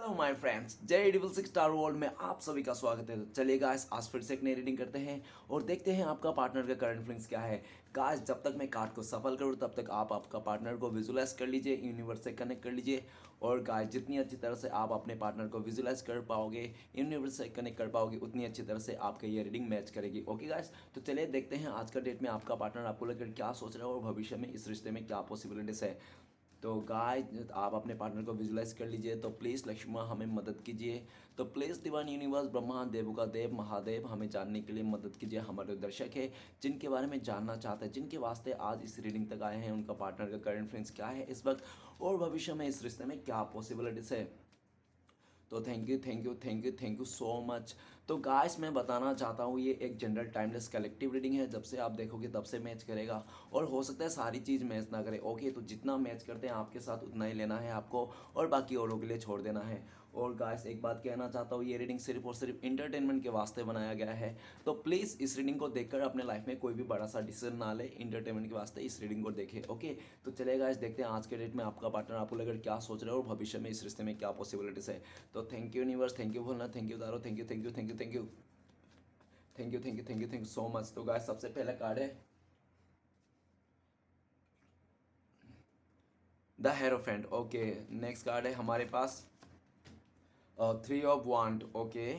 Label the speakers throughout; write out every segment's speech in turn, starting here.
Speaker 1: Hello my friends, जय double six star world में आप सभी का स्वागत है। तो चलिए गाइस, आज फिर से एक नई रीडिंग करते हैं और देखते हैं आपका पार्टनर का करंट फीलिंग्स क्या है। गाइस, जब तक मैं कार्ड को सफल करूँ तब तक आप आपका पार्टनर को विजुलाइज कर लीजिए, यूनिवर्स से कनेक्ट कर लीजिए। और गाइस, जितनी अच्छी तरह से आप अपने पार्टनर को विजुलाइज कर पाओगे, यूनिवर्स से कनेक्ट कर पाओगे, उतनी अच्छी तरह से आपकी ये रीडिंग मैच करेगी। ओके गाइस, तो चलिए देखते हैं आज का डेट में आपका पार्टनर आपको लेकर क्या सोच रहा है और भविष्य में इस रिश्ते में क्या पॉसिबिलिटीज है। तो गाइस, आप अपने पार्टनर को विजुलाइज कर लीजिए। तो प्लीज़ लक्ष्मी माँ हमें मदद कीजिए। तो प्लीज़ डिवाइन यूनिवर्स, ब्रह्मा, देवों का देव, महादेव, हमें जानने के लिए मदद कीजिए। हमारे दर्शक है जिनके बारे में जानना चाहते हैं, जिनके वास्ते आज इस रीडिंग तक आए हैं, उनका पार्टनर का करंट फ्रेंड्स क्या है इस वक्त और भविष्य में इस रिश्ते में क्या पॉसिबिलिटीज है। तो thank you thank you thank you thank you so much. तो गाइस, मैं बताना चाहता हूँ ये एक जनरल टाइमलेस कलेक्टिव रीडिंग है। जब से आप देखोगे तब से मैच करेगा और हो सकता है सारी चीज़ मैच ना करे। ओके, तो जितना मैच करते हैं आपके साथ उतना ही लेना है आपको और बाकी औरों के लिए छोड़ देना है। और गाइस, एक बात कहना चाहता हूँ, ये रीडिंग सिर्फ और सिर्फ इंटरटेनमेंट के वास्ते बनाया गया है। तो प्लीज़ इस रीडिंग को देखकर अपने लाइफ में कोई भी बड़ा सा डिसीजन ना ले, इंटरटेनमेंट के वास्ते इस रीडिंग को देखें। ओके, तो चलिए गाइस, देखते हैं आज के डेट में आपका पार्टनर आपको लेकर क्या सोच रहा है और भविष्य में इस रिश्ते में क्या पॉसिबिलिटीज है। तो thank you universe, thank you भोलना, thank you tarot, thank you thank you thank you thank you thank you thank you thank you thank you so much. तो गाइस, सबसे पहला कार्ड है the hierophant. Okay, next card है हमारे पास three of wand. Okay,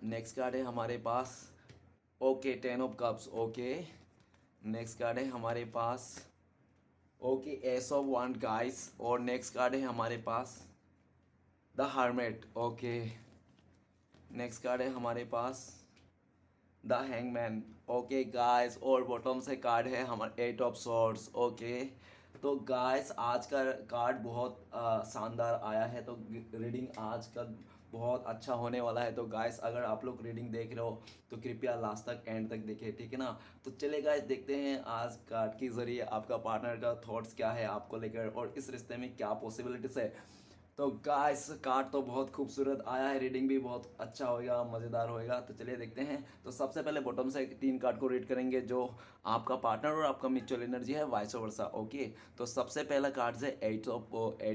Speaker 1: next card है हमारे पास okay ten of cups. Okay, next card है हमारे पास okay ace of wand guys. और नेक्स्ट कार्ड है हमारे पास the hermit. Okay, next card है हमारे पास द हैंगमैन। ओके गाइस, और बॉटम से कार्ड है हमारा एट ऑफ सॉर्ड्स। ओके, तो गाइस आज का कार्ड बहुत शानदार आया है। तो रीडिंग आज का बहुत अच्छा होने वाला है। तो गाइस, अगर आप लोग रीडिंग देख रहे हो तो कृपया लास्ट तक एंड तक देखें, ठीक है ना। तो चलिए गाइस, देखते हैं आज कार्ड के जरिए आपका पार्टनर का थॉट्स क्या है आपको लेकर और इस रिश्ते में क्या पॉसिबिलिटीज है। तो गाइस, कार्ड तो बहुत खूबसूरत आया है, रीडिंग भी बहुत अच्छा होगा, मज़ेदार होएगा। तो चलिए देखते हैं। तो सबसे पहले बॉटम से तीन कार्ड को रीड करेंगे जो आपका पार्टनर और आपका म्यूचुअल एनर्जी है, वाइस वर्सा। ओके, तो सबसे पहला कार्ड है eight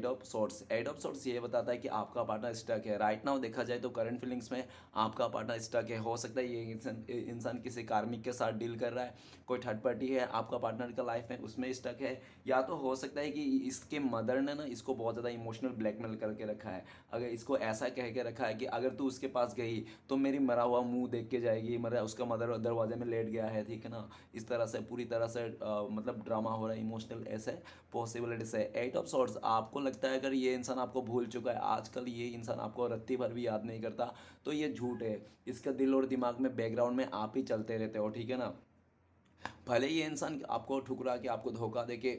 Speaker 1: of swords. Eight of swords ये बताता है कि आपका पार्टनर स्टक है राइट नाउ। देखा जाए तो करंट फीलिंग्स में आपका पार्टनर स्टक है। हो सकता है ये इंसान किसी कार्मिक के साथ डील कर रहा है, कोई थर्ड पार्टी है आपका पार्टनर का लाइफ में, उसमें स्टक है। या तो हो सकता है कि इसके मदर ने ना इसको बहुत ज़्यादा इमोशनल ब्लैकमेल करके रखा है। अगर इसको ऐसा कह के रखा है कि अगर तू उसके पास गई तो मेरी मरा हुआ मुंह देख के जाएगी, मरा उसका मदर दरवाजे में लेट गया है, ठीक है ना। इस तरह से पूरी तरह से मतलब ड्रामा हो रहा है, इमोशनल ऐसे पॉसिबिलिटीज है। एट ऑफ सॉर्ड्स, आपको लगता है अगर ये इंसान आपको भूल चुका है, आजकल ये इंसान आपको रत्ती भर भी याद नहीं करता, तो ये झूठ है। इसका दिल और दिमाग में बैकग्राउंड में आप ही चलते रहते हो, ठीक है ना। भले ये इंसान आपको ठुकरा के आपको धोखा दे के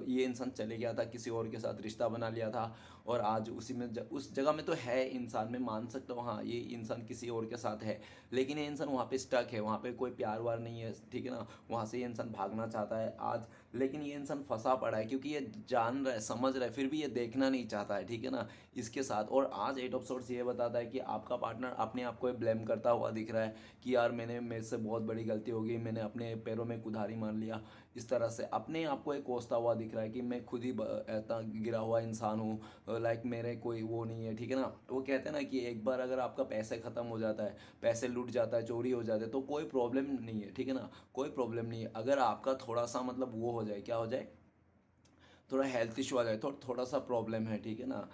Speaker 1: ये इंसान चले गया था, किसी और के साथ रिश्ता बना लिया था और आज उसी में उस जगह में तो है इंसान, में मान सकता हूँ हाँ ये इंसान किसी और के साथ है, लेकिन ये इंसान वहाँ पे स्टक है, वहाँ पे कोई प्यार वार नहीं है, ठीक है ना। वहाँ से ये इंसान भागना चाहता है आज, लेकिन ये इंसान फंसा पड़ा है क्योंकि ये जान रहा है, समझ रहा है, फिर भी ये देखना नहीं चाहता है, ठीक है ना, इसके साथ। और आज एट ऑफ सोर्स ये बताता है कि आपका पार्टनर अपने आप को ब्लेम करता हुआ दिख रहा है कि यार मैंने मेरे से बहुत बड़ी गलती हो गई, मैंने अपने पैरों में कुल्हाड़ी मार लिया। इस तरह से अपने आप को एक कोसता हुआ दिख रहा है कि मैं खुद ही ऐसा गिरा हुआ इंसान हूँ, लाइक मेरे कोई वो नहीं है, ठीक है ना। वो कहते हैं ना कि एक बार अगर आपका पैसे ख़त्म हो जाता है, पैसे लूट जाता है, चोरी हो जाता है, तो कोई प्रॉब्लम नहीं है, ठीक है ना, कोई प्रॉब्लम नहीं है। अगर आपका थोड़ा सा मतलब वो हो जाए, क्या हो जाए, थोड़ा हेल्थ इशू आ जाए तो थोड़ा सा प्रॉब्लम है, ठीक है ना,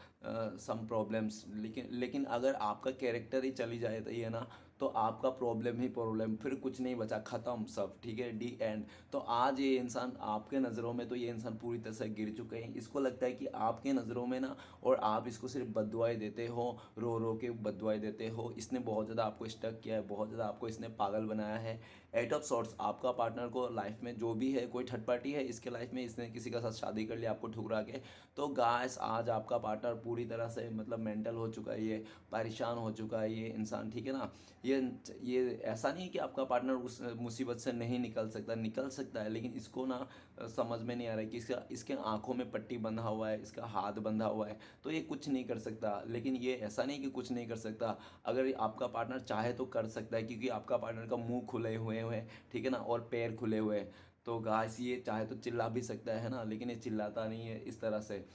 Speaker 1: सम प्रॉब्लम्स। लेकिन अगर आपका कैरेक्टर ही चली जाए तो ये ना, तो आपका प्रॉब्लम ही प्रॉब्लम, फिर कुछ नहीं बचा, ख़त्म सब, ठीक है, डी एंड। तो आज ये इंसान आपके नज़रों में, तो ये इंसान पूरी तरह से गिर चुके हैं। इसको लगता है कि आपके नज़रों में ना, और आप इसको सिर्फ बददुआएं देते हो, रो रो के बददुआएं देते हो। इसने बहुत ज़्यादा आपको स्टक किया है, बहुत ज़्यादा आपको इसने पागल बनाया है। एट ऑफ सॉर्ट्स, आपका पार्टनर को लाइफ में जो भी है, कोई थर्ड पार्टी है इसके लाइफ में, इसने किसी का साथ शादी कर लिया आपको ठुकरा के। तो गाइस, आज आपका पार्टनर पूरी तरह से मतलब मेंटल हो चुका है, ये परेशान हो चुका है ये इंसान, ठीक है ना। ये ऐसा नहीं है कि आपका पार्टनर उस मुसीबत से नहीं निकल सकता, निकल सकता है, लेकिन इसको ना समझ में नहीं आ रहा है कि इसके आंखों में पट्टी बंधा हुआ है, इसका हाथ बंधा हुआ है, तो ये कुछ नहीं कर सकता। लेकिन ये ऐसा नहीं कि कुछ नहीं कर सकता, अगर आपका पार्टनर चाहे तो कर सकता है, क्योंकि आपका पार्टनर का मुंह खुले हुए हैं, ठीक है ना, और पैर खुले हुए हैं। तो गाइस, ये चाहे तो चिल्ला भी सकता है ना, लेकिन ये चिल्लाता नहीं है इस तरह से।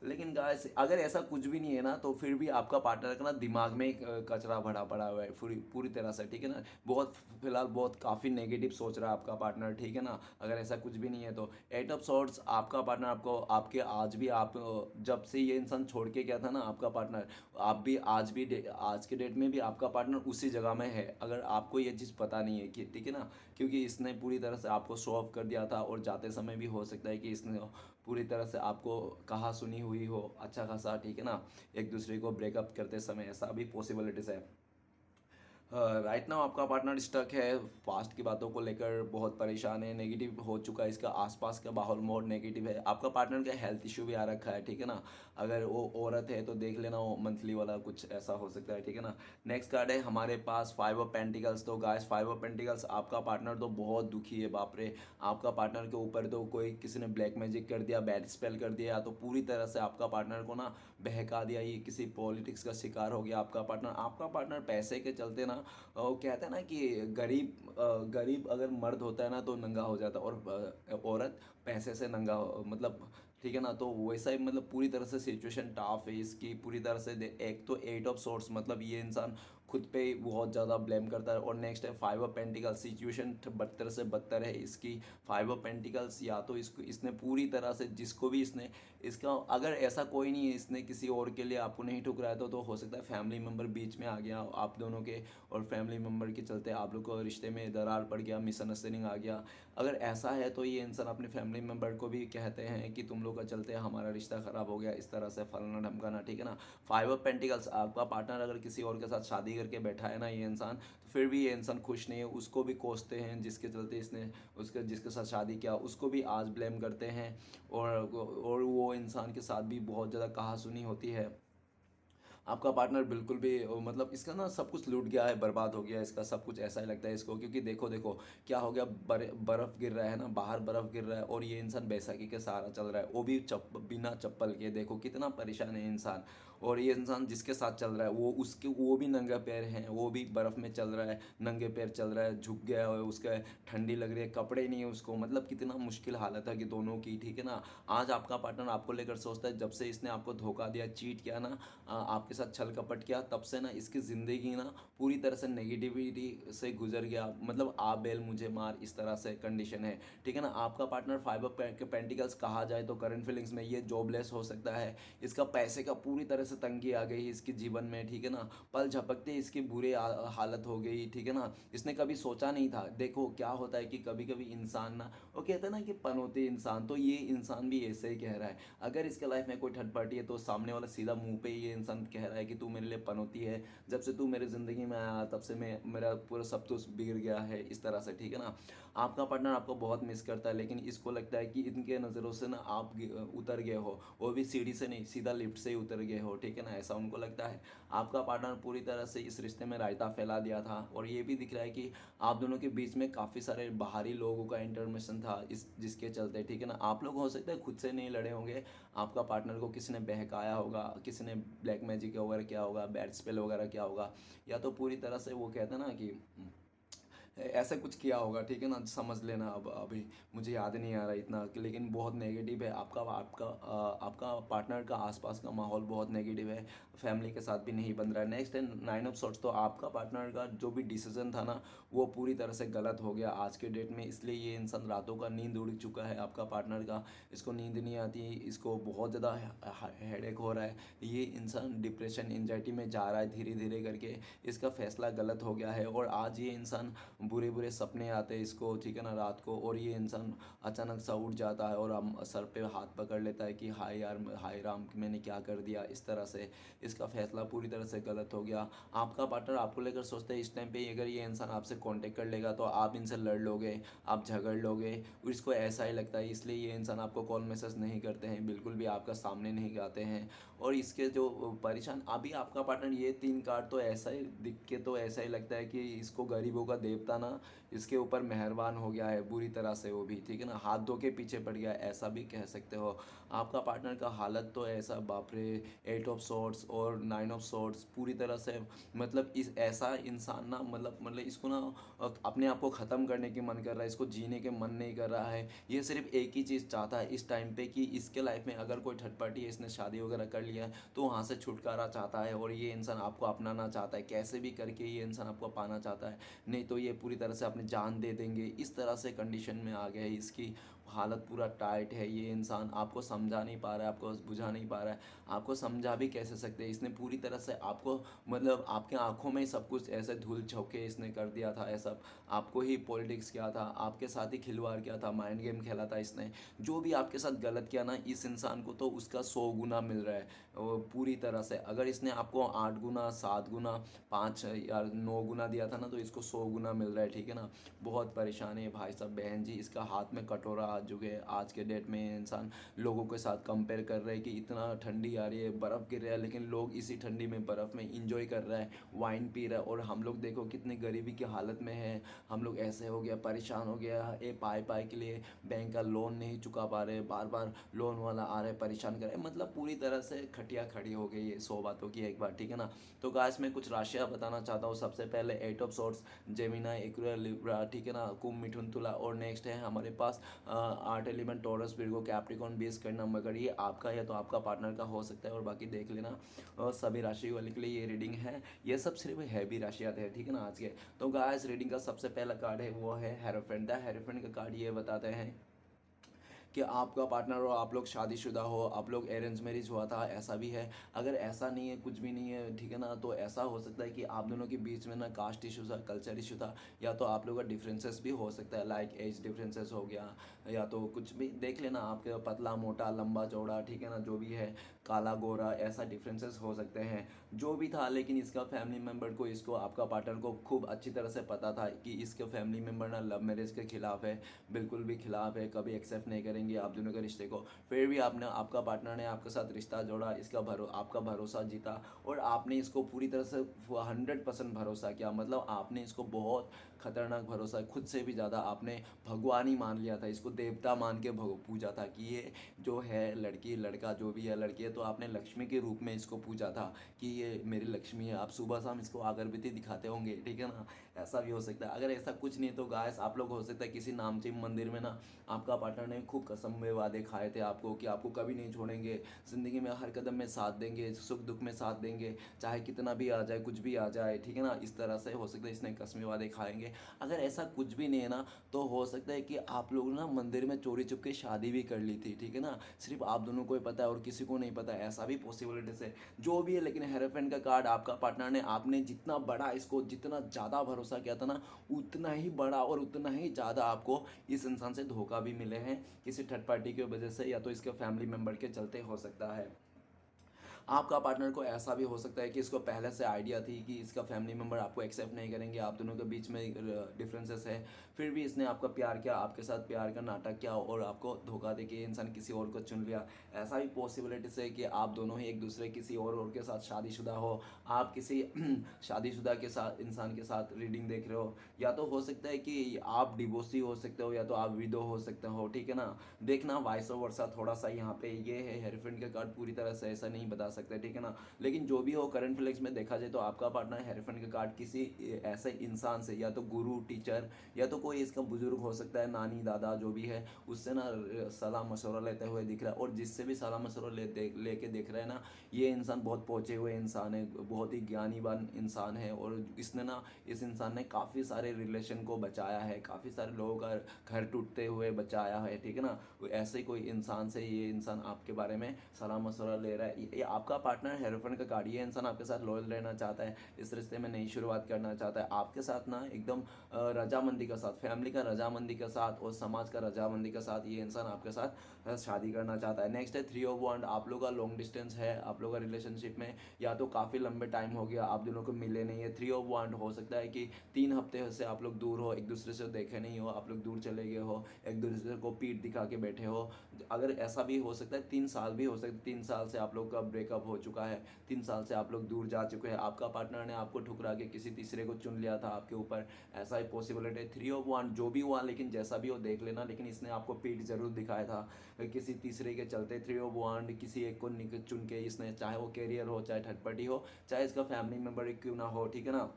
Speaker 1: लेकिन गाइस अगर ऐसा कुछ भी नहीं है ना, तो फिर भी आपका पार्टनर का ना दिमाग में एक कचरा भरा पड़ा हुआ है पूरी पूरी तरह से, ठीक है ना। बहुत फिलहाल बहुत काफ़ी नेगेटिव सोच रहा है आपका पार्टनर, ठीक है ना। अगर ऐसा कुछ भी नहीं है तो एट ऑफ सॉर्ट्स आपका पार्टनर आपको आपके आज भी आप जब से ये इंसान छोड़ के गया था ना आपका पार्टनर, आप भी आज भी आज के डेट में भी आपका पार्टनर उसी जगह में है, अगर आपको ये चीज़ पता नहीं है कि, ठीक है ना। क्योंकि इसने पूरी तरह से आपको शो ऑफ कर दिया था, और जाते समय भी हो सकता है कि इसने पूरी तरह से आपको कहा सुनी हुई हो अच्छा खासा, ठीक है ना। एक दूसरे को ब्रेकअप करते समय ऐसा भी पॉसिबिलिटीज़ है। राइट नाउ आपका पार्टनर स्टक है, पास्ट की बातों को लेकर बहुत परेशान है, नेगेटिव हो चुका है, इसका आसपास का माहौल बहुत नेगेटिव है। आपका पार्टनर का हेल्थ इशू भी आ रखा है, ठीक है ना। अगर वो औरत है तो देख लेना, वो मंथली वाला कुछ ऐसा हो सकता है, ठीक है ना। नेक्स्ट कार्ड है हमारे पास 5 ऑफ पेंटिकल्स। तो गाइस 5 ऑफ पेंटिकल्स, आपका पार्टनर तो बहुत दुखी है, बाप रे। आपका पार्टनर के ऊपर तो कोई किसी ने ब्लैक मैजिक कर दिया, बैड स्पेल कर दिया, तो पूरी तरह से आपका पार्टनर को ना बहका दिया, ये किसी पॉलिटिक्स का शिकार हो गया आपका पार्टनर। आपका पार्टनर पैसे के चलते ना, वो कहते हैं ना कि गरीब अगर मर्द होता है ना तो नंगा हो जाता है, और औरत पैसे से नंगा मतलब, ठीक है ना। तो वैसा ही मतलब पूरी तरह से सिचुएशन टफ है इसकी पूरी तरह से। एक तो 8 ऑफ सोर्ट्स, मतलब ये इंसान खुद पे ही बहुत ज़्यादा ब्लेम करता है। और नेक्स्ट है 5 ऑफ पेंटिकल्स, सिचुएशन बदतर से बदतर है इसकी। 5 ऑफ पेंटिकल्स, या तो इसको इसने पूरी तरह से जिसको भी इसने इसका, अगर ऐसा कोई नहीं है इसने किसी और के लिए आपको नहीं ठुकराया, तो हो सकता है फैमिली मेम्बर बीच में आ गया आप दोनों के, और फैमिली मेम्बर के चलते आप लोग को रिश्ते में दरार पड़ गया, मिसअंडरस्टैंडिंग आ गया। अगर ऐसा है तो ये इंसान अपने फैमिली मेम्बर को भी कहते हैं कि तुम लोग का चलते हमारा रिश्ता ख़राब हो गया, इस तरह से फलाना ढमकाना, ठीक है ना। 5 ऑफ पेंटिकल्स, आपका पार्टनर अगर किसी और के साथ शादी करके बैठा है ना ये इंसान, तो फिर भी ये इंसान खुश नहीं है, उसको भी कोसते हैं जिसके चलते इसने उसके जिसके साथ शादी किया उसको भी आज ब्लेम करते हैं। और वो इंसान के साथ भी बहुत ज़्यादा कहासुनी होती है। आपका पार्टनर बिल्कुल भी मतलब इसका ना सब कुछ लूट गया है, बर्बाद हो गया है इसका सब कुछ, ऐसा ही लगता है इसको। क्योंकि देखो देखो क्या हो गया, बर्फ़ गिर रहा है ना, बाहर बर्फ़ गिर रहा है, और ये इंसान बैसाखी के सहारा चल रहा है, वो भी बिना चप्पल के। देखो कितना परेशान है इंसान। और ये इंसान जिसके साथ चल रहा है वो भी नंगा पैर है, वो भी बर्फ़ में चल रहा है, नंगे पैर चल रहा है, झुक गया है, उसका ठंडी लग रही है, कपड़े नहीं है उसको, मतलब कितना मुश्किल हालत है कि दोनों की, ठीक है ना। आज आपका पार्टनर आपको लेकर सोचता है, जब से इसने आपको धोखा दिया, चीट किया ना, आपके साथ छल कपट किया, तब से ना इसकी ज़िंदगी ना पूरी तरह से नेगेटिविटी से गुजर गया। मतलब आप बेल मुझे मार, इस तरह से कंडीशन है, ठीक है ना। आपका पार्टनर 5 ऑफ पेंटिकल्स कहा जाए तो करंट फीलिंग्स में ये जॉबलेस हो सकता है। इसका पैसे का पूरी तरह से तंगी आ गई इसके जीवन में, ठीक है ना। पल झपकते इसकी बुरी हालत हो गई, ठीक है ना। इसने कभी सोचा नहीं था। देखो क्या होता है कि कभी कभी इंसान ना, वो कहते हैं ना कि पनौती इंसान, तो ये इंसान भी ऐसे ही कह रहा है। अगर इसके लाइफ में कोई थर्ड पार्टी है तो सामने वाला सीधा मुंह पे ये इंसान कह रहा है कि तू मेरे लिए पनौती है, जब से तू मेरी ज़िंदगी में आया तब से मैं मेरा पूरा सब कुछ बिगड़ गया है, इस तरह से, ठीक है ना। आपका पार्टनर आपको बहुत मिस करता है, लेकिन इसको लगता है कि इनके नज़रों से ना आप उतर गए हो, वो भी सीढ़ी से नहीं, सीधा लिफ्ट से ही उतर गए हो, ठीक है ना, ऐसा उनको लगता है। आपका पार्टनर पूरी तरह से इस रिश्ते में रायता फैला दिया था, और ये भी दिख रहा है कि आप दोनों के बीच में काफ़ी सारे बाहरी लोगों का इंटरमेशन था इस जिसके चलते, ठीक है ना। आप लोग हो सकता है खुद से नहीं लड़े होंगे, आपका पार्टनर को किसी ने बहकाया होगा, किसी ने ब्लैक मैजिक वगैरह किया होगा, बैड स्पेल वगैरह किया होगा, या तो पूरी तरह से वो कहते हैं ना कि ऐसा कुछ किया होगा, ठीक है ना। समझ लेना, अब अभी मुझे याद नहीं आ रहा इतना, लेकिन बहुत नेगेटिव है आपका आपका आपका पार्टनर का आसपास का माहौल बहुत नेगेटिव है, फैमिली के साथ भी नहीं बन रहा है। नेक्स्ट है 9 ऑफ सॉर्ट्स। तो आपका पार्टनर का जो भी डिसीजन था ना, वो पूरी तरह से गलत हो गया आज के डेट में, इसलिए ये इंसान रातों का नींद उड़ चुका है आपका पार्टनर का। इसको नींद नहीं आती, इसको बहुत ज़्यादा हेडेक हो रहा है, ये इंसान डिप्रेशन एंजाइटी में जा रहा है धीरे धीरे करके। इसका फैसला गलत हो गया है, और आज ये इंसान बुरे बुरे सपने आते हैं इसको, ठीक है ना, रात को, और ये इंसान अचानक सा उठ जाता है और हम सर पे हाथ पकड़ लेता है कि हाय यार, हाय राम, मैंने क्या कर दिया, इस तरह से। इसका फैसला पूरी तरह से गलत हो गया। आपका पार्टनर आपको लेकर सोचता है इस टाइम पे अगर ये इंसान आपसे कांटेक्ट कर लेगा तो आप इनसे लड़ लोगे, आप झगड़ लोगे, और इसको ऐसा ही लगता है, इसलिए ये इंसान आपको कॉल मैसेज नहीं करते हैं, बिल्कुल भी आपका सामने नहीं आते हैं। और इसके जो परेशान अभी आपका पार्टनर, ये 3 कार्ड तो ऐसा ही दिख के तो ऐसा ही लगता है कि इसको गरीबों का देवता पता ना इसके ऊपर मेहरबान हो गया है बुरी तरह से वो भी, ठीक है ना, हाथ धो के पीछे पड़ गया है, ऐसा भी कह सकते हो। आपका पार्टनर का हालत तो ऐसा बाप रे, 8 ऑफ सॉर्ट्स और 9 ऑफ सॉर्ट्स पूरी तरह से, मतलब इस ऐसा इंसान ना, मतलब इसको ना अपने आप को ख़त्म करने की मन कर रहा है, इसको जीने के मन नहीं कर रहा है। ये सिर्फ एक ही चीज़ चाहता है इस टाइम पे कि इसके लाइफ में अगर कोई थर्ड पार्टी है, इसने शादी वगैरह कर लिया है तो वहाँ से छुटकारा चाहता है, और ये इंसान आपको अपनाना चाहता है, कैसे भी करके ये इंसान आपको पाना चाहता है, नहीं तो ये पूरी तरह से अपनी जान दे देंगे, इस तरह से कंडीशन में आ गया है। इसकी हालत पूरा टाइट है, ये इंसान आपको समझा नहीं पा रहा है, आपको बुझा नहीं पा रहा है। आपको समझा भी कैसे सकते हैं, इसने पूरी तरह से आपको, मतलब आपके आंखों में ही सब कुछ ऐसे धूल झोंके इसने कर दिया था, ऐसा आपको ही पॉलिटिक्स किया था, आपके साथ ही खिलवाड़ किया था, माइंड गेम खेला था इसने। जो भी आपके साथ गलत किया ना, इस इंसान को तो उसका 100 गुना मिल रहा है वो पूरी तरह से। अगर इसने आपको 8 गुना, 7 गुना, 5 या 9 गुना दिया था ना, तो इसको 100 गुना मिल रहा है, ठीक है ना। बहुत परेशान है भाई साहब बहन जी, इसका हाथ में कटोरा आ चुके हैं। आज के डेट में ये इंसान लोगों के साथ कंपेयर कर रहे हैं कि इतना ठंडी आ रही है, बर्फ़ गिर रहा है, लेकिन लोग इसी ठंडी में बर्फ़ में इंजॉय कर रहा है, वाइन पी रहा है, और हम लोग देखो कितनी गरीबी की हालत में है। हम लोग ऐसे हो गया, परेशान हो गया, ये पाए पाए के लिए बैंक का लोन नहीं चुका पा रहे, बार बार लोन वाला आ रहे परेशान कर रहे, मतलब पूरी तरह से खटिया खड़ी हो गई है 100 बातों की एक बार, ठीक है ना। तो गाइस मैं कुछ राशियाँ बताना चाहता हूँ। सबसे पहले 8 of swords, Gemini, Aquarius, Libra, ठीक है ना, कुंभ, मिथुन, तुला, और नेक्स्ट है हमारे पास 8 एलिमेंट, टॉरस, विर्गो, कैप्रिकॉर्न, 20 का नंबर। अगर ये आपका है तो आपका पार्टनर का हो सकता है, और बाकी देख लेना। और सभी राशि वाले के लिए ये रीडिंग है, ये सब सिर्फ हैवी राशियाँ थे, ठीक है ना आज के। तो गाइस रीडिंग का सबसे पहला कार्ड है वो है हेरोफेंट। द हेरोफेंट का कार्ड ये बताते हैं कि आपका पार्टनर हो, आप लोग शादीशुदा हो, आप लोग अरेंज मैरिज हुआ था, ऐसा भी है। अगर ऐसा नहीं है, कुछ भी नहीं है, ठीक है ना, तो ऐसा हो सकता है कि आप दोनों के बीच में ना कास्ट इशू था, कल्चर इशू था, या तो आप लोगों का डिफरेंसेस भी हो सकता है, लाइक एज डिफरेंसेस हो गया, या तो कुछ भी देख लेना, आपके पतला मोटा लंबा चौड़ा, ठीक है ना, जो भी है, काला गोरा, ऐसा डिफरेंसेस हो सकते हैं, जो भी था। लेकिन इसका फैमिली मेम्बर को, इसको आपका पार्टनर को खूब अच्छी तरह से पता था कि इसके फैमिली मेम्बर ना लव मैरिज के खिलाफ है, बिल्कुल भी खिलाफ है, कभी एक्सेप्ट नहीं करेंगे आप दोनों के रिश्ते को। फिर भी आपने, आपका पार्टनर ने आपके साथ रिश्ता जोड़ा, इसका आपका भरोसा जीता, और आपने इसको पूरी तरह से 100% भरोसा किया। मतलब आपने इसको बहुत खतरनाक भरोसा, खुद से भी ज़्यादा आपने भगवान ही मान लिया था, इसको देवता मान के पूजा था कि ये जो है लड़की, लड़का जो भी है, लड़की है, तो आपने लक्ष्मी के रूप में इसको पूजा था कि ये मेरी लक्ष्मी है। आप सुबह शाम इसको अगरबत्ती दिखाते होंगे, ठीक है ना, ऐसा भी हो सकता है। अगर ऐसा कुछ नहीं तो गाइस आप लोग, हो सकता है किसी नामचीन मंदिर में ना आपका पार्टनर ने खूब कसम में वादे खाए थे आपको कि आपको कभी नहीं छोड़ेंगे, ज़िंदगी में हर कदम में साथ देंगे, सुख दुख में साथ देंगे, चाहे कितना भी आ जाए, कुछ भी आ जाए, ठीक है ना। इस तरह से हो सकता है इसने कसमें वादे खाएंगे। अगर ऐसा कुछ भी नहीं है ना, तो हो सकता है कि आप लोग ना मंदिर में चोरी चुप के शादी भी कर ली थी, ठीक है ना, सिर्फ आप दोनों को ही पता है और किसी को नहीं पता, ऐसा भी पॉसिबिलिटीज है, जो भी है। लेकिन हेरोफेंट का कार्ड, आपका पार्टनर ने, आपने जितना बड़ा इसको, जितना ज़्यादा भरोसा किया था ना, उतना ही बड़ा और उतना ही ज़्यादा आपको इस इंसान से धोखा भी मिले हैं, किसी थर्ड पार्टी की वजह से, या तो इसके फैमिली मेम्बर के चलते हो सकता है। आपका पार्टनर को ऐसा भी हो सकता है कि इसको पहले से आइडिया थी कि इसका फैमिली मेम्बर आपको एक्सेप्ट नहीं करेंगे, आप दोनों के बीच में डिफरेंसेस है, फिर भी इसने आपका प्यार किया, आपके साथ प्यार का नाटक किया, और आपको धोखा दे के ये इंसान किसी और को चुन लिया। ऐसा भी पॉसिबिलिटीज है कि आप दोनों ही एक दूसरे किसी और के साथ शादीशुदा हो, आप किसी शादीशुदा के साथ इंसान के साथ रीडिंग देख रहे हो, या तो हो सकता है कि आप डिवोर्सी हो सकते हो, या तो आप विडो हो सकते हो, ठीक है ना। देखना वाइस वर्सा, थोड़ा सा यहाँ पे ये है, हेरोफेंट का कार्ड पूरी तरह से ऐसा नहीं बता सकते, ठीक है ना। लेकिन जो भी हो, करंट फ्लेक्स में देखा जाए तो आपका पार्टनर हेरोफेंट का कार्ड किसी ऐसे इंसान से, या तो गुरु, टीचर, या तो कोई इसका बुजुर्ग हो सकता है, नानी, दादा, जो भी है, उससे ना सलाह मशवरा लेते हुए दिख रहा है। और जिससे भी सलाह मशवरा लेके देख रहा है ना, ये इंसान बहुत पहुंचे हुए इंसान है, बहुत ही ज्ञानीवान इंसान है, और इसने ना, इस इंसान ने काफ़ी सारे रिलेशन को बचाया है, काफ़ी सारे लोगों का घर टूटते हुए बचाया है, ठीक है ना। ऐसे कोई इंसान से ये इंसान आपके बारे में सलाह मशवरा ले रहा है। ये आपका पार्टनर हेरोफेंट का कार्ड, ये इंसान आपके साथ लॉयल रहना चाहता है, इस रिश्ते में नई शुरुआत करना चाहता है आपके साथ ना, एकदम रजामंदी के साथ, फैमिली का रजामंदी के साथ और समाज का रजामंदी के साथ ये इंसान आपके साथ शादी करना चाहता है। नेक्स्ट है 3 ऑफ वांड। आप लोग का लॉन्ग डिस्टेंस है, आप लोग का रिलेशनशिप में, या तो काफ़ी लंबे टाइम हो गया आप दोनों को मिले नहीं है। 3 ऑफ वांड हो सकता है कि 3 हफ्ते से आप लोग दूर हो, एक दूसरे से देखे नहीं हो, आप लोग दूर चले गए हो, एक दूसरे को पीठ दिखा के बैठे हो। अगर ऐसा भी हो सकता है 3 साल भी हो सकता है, 3 साल से आप लोग का ब्रेकअप ब्रेकअप हो चुका है, 3 साल से आप लोग दूर जा चुके हैं, आपका पार्टनर ने आपको ठुकरा के किसी तीसरे को चुन लिया था आपके ऊपर, ऐसा ही पॉसिबिलिटी है। 3 ऑफ 1 जो भी हुआ, लेकिन जैसा भी हो देख लेना, लेकिन इसने आपको पीठ जरूर दिखाया था किसी तीसरे के चलते। 3 ऑफ 1 किसी एक को चुन के इसने, चाहे वो कैरियर हो, चाहे थर्ड पार्टी हो, चाहे इसका फैमिली मेम्बर क्यों ना हो, ठीक है ना।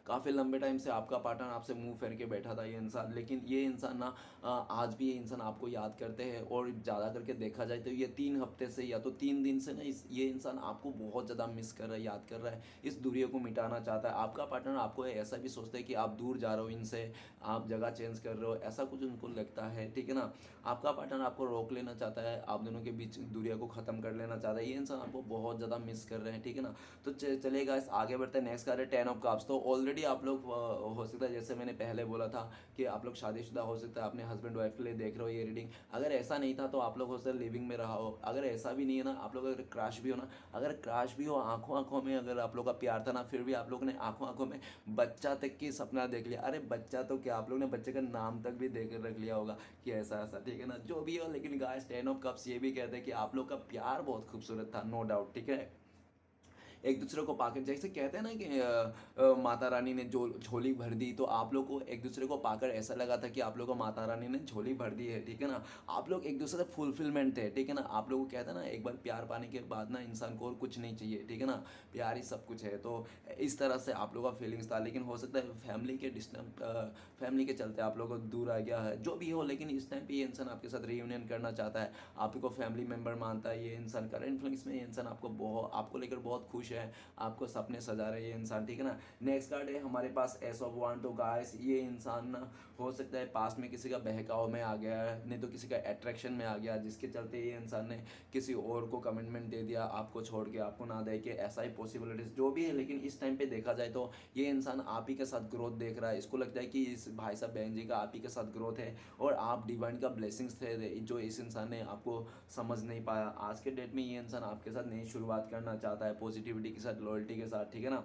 Speaker 1: काफ़ी लंबे टाइम से आपका पार्टनर आपसे मुंह फेर के बैठा था ये इंसान, लेकिन ये इंसान ना आज भी ये इंसान आपको याद करते हैं। और ज़्यादा करके देखा जाए तो ये 3 हफ्ते से या तो 3 दिन से ना ये इंसान आपको बहुत ज़्यादा मिस कर रहा है, याद कर रहा है, इस दूरियों को मिटाना चाहता है। आपका पार्टनर आपको ऐसा भी सोचता है कि आप दूर जा रहे हो इनसे, आप जगह चेंज कर रहे हो, ऐसा कुछ उनको लगता है, ठीक है ना। आपका पार्टनर आपको रोक लेना चाहता है, आप दोनों के बीच दूरिया को ख़त्म कर लेना चाहता है। ये इंसान आपको बहुत ज़्यादा मिस कर रहे हैं, ठीक है ना। तो चलेगा, इस आगे बढ़ते हैं। नेक्स्ट कार्ड है 10 ऑफ कप्स। तो ऑलरेडी आप लोग हो सकता है, जैसे मैंने पहले बोला था कि आप लोग शादीशुदा हो सकता है, अपने हस्बैंड वाइफ के लिए देख रहे हो ये रीडिंग। अगर ऐसा नहीं था तो आप लोग हो सकता है लिविंग में रहा हो। अगर ऐसा भी नहीं है ना, आप लोग अगर क्रैश भी हो ना, अगर क्रैश भी हो, आंखों आंखों में अगर आप लोग का प्यार था ना, फिर भी आप लोग ने आंखों आंखों में बच्चा तक की सपना देख लिया। अरे बच्चा तो क्या, आप लोग ने बच्चे का नाम तक भी देख रख लिया होगा कि ऐसा ऐसा, ठीक है ना, जो भी हो। लेकिन गाइस 10 ऑफ कप्स ये भी कहते हैं कि आप लोग का प्यार बहुत खूबसूरत था, नो डाउट, ठीक है। एक दूसरे को पाकर, जैसे कहते हैं ना कि माता रानी ने जो झोली भर दी, तो आप लोग को एक दूसरे को पाकर ऐसा लगा था कि आप लोग को माता रानी ने झोली भर दी है, ठीक है ना। आप लोग एक दूसरे से फुलफिलमेंट थे, ठीक है ना। आप लोग को कहते हैं ना, एक बार प्यार पाने के बाद ना इंसान को और कुछ नहीं चाहिए, ठीक है ना, प्यार ही सब कुछ है। तो इस तरह से आप लोग का फीलिंग्स था। लेकिन हो सकता है फैमिली के डिस्टर्ब, फैमिली के चलते आप लोग को दूर आ गया है, जो भी हो। लेकिन इस टाइम पे ये इंसान आपके साथ रीयूनियन करना चाहता है, आपको फैमिली मेम्बर मानता है ये इंसान। करंट फीलिंग्स में ये इंसान आपको लेकर बहुत खुश है, आपको सपने सजा रहे हैं ये इंसान, ठीक है ना। नेक्स्ट कार्ड है हमारे पास एस ऑफ 1। तो गाइस ये इंसान ना हो सकता है पास्ट में किसी का बहकाव में आ गया है, नहीं तो किसी का अट्रैक्शन में आ गया, जिसके चलते ये इंसान ने किसी और को कमिटमेंट दे दिया, आपको छोड़ के, आपको ना दे के, ऐसा ही पॉसिबिलिटीज जो भी है। लेकिन इस टाइम पे देखा जाए तो ये इंसान आप ही के साथ ग्रोथ देख रहा है। इसको लगता है कि इस भाई साहब बहन जी का आप ही के साथ ग्रोथ है, और आप डिवाइन का ब्लेसिंग्स थे जो इस इंसान ने आपको समझ नहीं पाया। आज के डेट में ये इंसान आपके साथ नई शुरुआत करना चाहता है, पॉजिटिविटी के साथ, लॉयल्टी के साथ, ठीक है ना।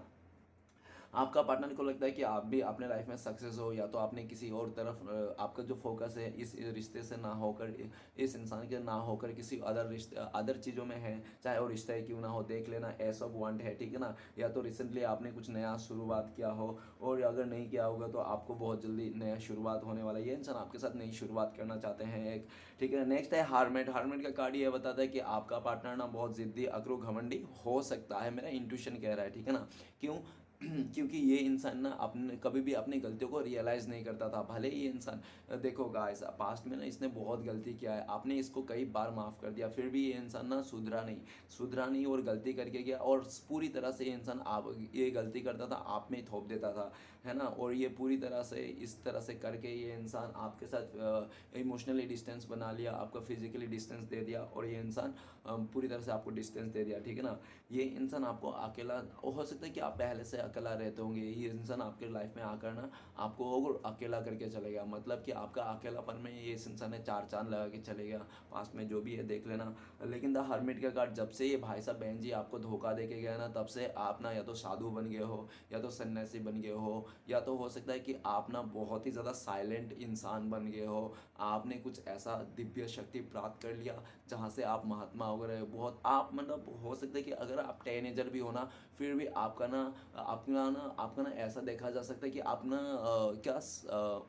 Speaker 1: आपका पार्टनर को लगता है कि आप भी अपने लाइफ में सक्सेस हो, या तो आपने किसी और तरफ आपका जो फोकस है इस रिश्ते से ना होकर, इस इंसान के ना होकर किसी अदर रिश्ते, अदर चीज़ों में है, चाहे वो रिश्ता ही क्यों ना हो, देख लेना एस ऑफ 1 है, ठीक है ना। या तो रिसेंटली आपने कुछ नया शुरुआत किया हो, और अगर नहीं किया होगा तो आपको बहुत जल्दी नया शुरुआत होने वाला है। ये इंसान आपके साथ नई शुरुआत करना चाहते हैं एक, ठीक है। नेक्स्ट है हारमेट। हारमेट का कार्ड ये बताता है कि आपका पार्टनर ना बहुत जिद्दी, अकड़ू, घमंडी हो सकता है, मेरा इंट्यूशन कह रहा है, ठीक है ना। क्यों? क्योंकि ये इंसान ना अपने कभी भी अपनी गलतियों को रियलाइज़ नहीं करता था। भले ही ये इंसान, देखो गाइस, पास्ट में ना इसने बहुत गलती किया है, आपने इसको कई बार माफ़ कर दिया, फिर भी ये इंसान ना सुधरा नहीं और गलती करके गया, और पूरी तरह से ये इंसान आप ये गलती करता था, आप में ही थोप देता था, है ना। और ये पूरी तरह से इस तरह से करके ये इंसान आपके साथ इमोशनली डिस्टेंस बना लिया, आपको फिजिकली डिस्टेंस दे दिया, और ये इंसान पूरी तरह से आपको डिस्टेंस दे दिया, ठीक है ना। ये इंसान आपको अकेला, हो सकता है कि आप पहले से अकेला रहते होंगे, ये इंसान आपके लाइफ में आकर ना आपको और अकेला करके चलेगा, मतलब कि आपका अकेलापन में ये इस इंसान ने 4 चांद लगा के चलेगा। पास्ट में जो भी है देख लेना। लेकिन द हर्मिट का कार्ड, जब से ये भाई साहब बहन जी आपको धोखा दे के गया ना, तब से आप ना या तो साधु बन गए हो, या तो सन्यासी बन गए हो, या तो हो सकता है कि आप ना बहुत ही ज़्यादा साइलेंट इंसान बन गए हो। आपने कुछ ऐसा दिव्य शक्ति प्राप्त कर लिया जहाँ से आप महात्मा हो गए बहुत। आप मतलब हो सकता है कि अगर आप टीनेजर भी हो ना, फिर भी आपका ना ऐसा देखा जा सकता है कि आप ना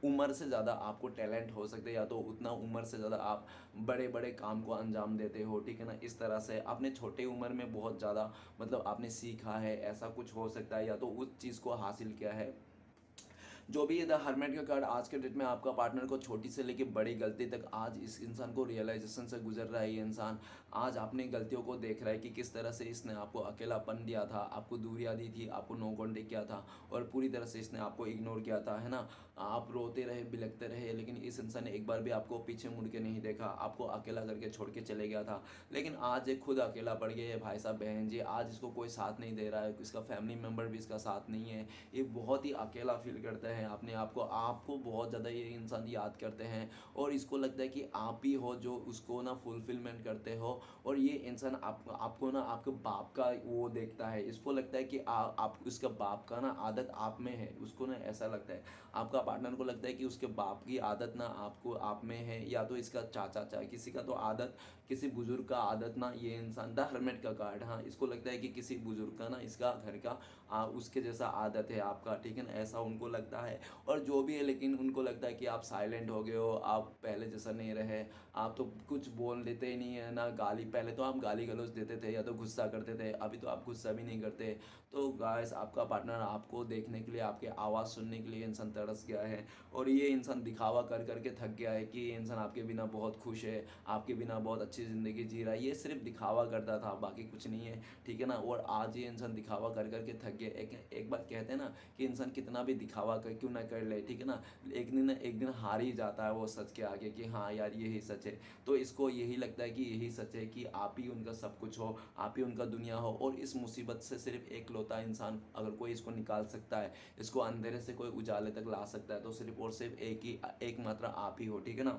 Speaker 1: उम्र से ज़्यादा आपको टैलेंट हो सकते हैं, या तो उतना उम्र से ज़्यादा आप बड़े बड़े काम को अंजाम देते हो, ठीक है ना। इस तरह से आपने छोटे उम्र में बहुत ज़्यादा मतलब आपने सीखा है, ऐसा कुछ हो सकता है, या तो उस चीज़ को हासिल किया है। जो भी द हर्मेट का कार्ड, आज के डेट में आपका पार्टनर को छोटी से लेकर बड़ी गलती तक आज इस इंसान को रियलाइजेशन से गुजर रहा है। ये इंसान आज अपनी गलतियों को देख रहा है कि किस तरह से इसने आपको अकेलापन दिया था, आपको दूरियां दी थी, आपको नो कॉन्टेक्ट किया था, और पूरी तरह से इसने आपको इग्नोर किया था, है ना। आप रोते रहे, बिलखते रहे, लेकिन इस इंसान ने एक बार भी आपको पीछे मुड़ के नहीं देखा, आपको अकेला करके छोड़ के चले गया था। लेकिन आज ये खुद अकेला पड़ गया है, भाई साहब बहन जी, आज इसको कोई साथ नहीं दे रहा है, इसका फैमिली मेम्बर भी इसका साथ नहीं है, ये बहुत ही अकेला फील करता हैं अपने आप को, आपको बहुत ज़्यादा ये इंसान याद करते हैं और इसको लगता है कि आप ही हो जो उसको ना फुलफिलमेंट करते हो। और ये इंसान आपको ना आपके बाप का वो देखता है, इसको लगता है कि आप उसका बाप का ना आदत आप में है, उसको ना ऐसा लगता है। आपका पार्टनर को लगता है कि उसके बाप की आदत ना आपको आप में है, या तो इसका चाचा किसी का तो आदत, किसी बुजुर्ग का आदत ना ये इंसान द हर्मिट का कार्ड, हाँ इसको लगता है कि किसी बुजुर्ग का ना इसका घर का उसके जैसा आदत है आपका, ठीक है ना, ऐसा उनको लगता है। और जो भी है, लेकिन उनको लगता है कि आप साइलेंट हो गए हो, आप पहले जैसा नहीं रहे, आप तो कुछ बोल देते ही नहीं है ना, गाली, पहले तो आप गाली गलौज देते थे या तो गुस्सा करते थे, अभी तो आप गुस्सा भी नहीं करते। तो गाइस आपका पार्टनर आपको देखने के लिए, आपकी आवाज़ सुनने के लिए इंसान तरस गया है, और ये इंसान दिखावा कर करके थक गया है कि ये इंसान आपके बिना बहुत खुश है, आपके बिना बहुत अच्छी ज़िंदगी जी रहा है, ये सिर्फ दिखावा करता था, बाकी कुछ नहीं है, ठीक है ना। और आज ये इंसान दिखावा कर करके थक गया। एक बात कहते हैं ना कि इंसान कितना भी दिखावा कर क्यों ना कर ले, ठीक है ना, एक दिन हार ही जाता है वो सच के आगे कि हाँ यार यही सच है। तो इसको यही लगता है कि यही सच है कि आप ही उनका सब कुछ हो, आप ही उनका दुनिया हो, और इस मुसीबत से सिर्फ एक लौता इंसान अगर कोई इसको निकाल सकता है, इसको अंधेरे से कोई उजाले तक ला सकता है, तो सिर्फ और सिर्फ एक मात्र आप ही हो, ठीक है ना।